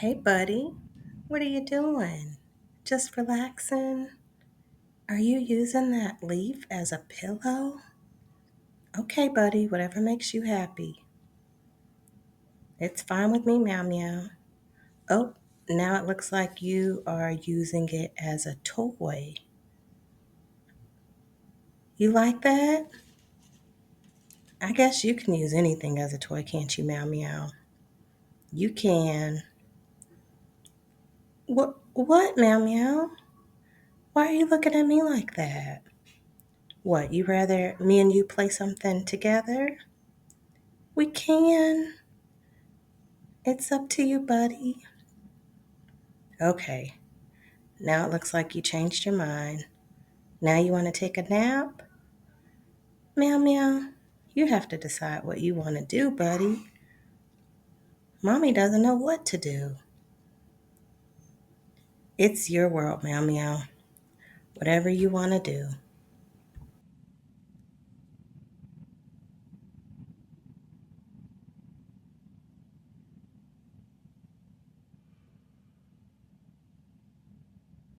Hey, buddy. What are you doing? Just relaxing? Are you using that leaf as a pillow? Okay, buddy, whatever makes you happy. It's fine with me, Meow Meow. Oh, now it looks like you are using it as a toy. You like that? I guess you can use anything as a toy, can't you, Meow Meow? You can. What, Meow Meow? Why are you looking at me like that? What, you rather me and you play something together? We can. It's up to you, buddy. Okay, now it looks like you changed your mind. Now you want to take a nap? Meow meow. You have to decide what you want to do, buddy. Mommy doesn't know what to do. It's your world, meow meow. Whatever you want to do.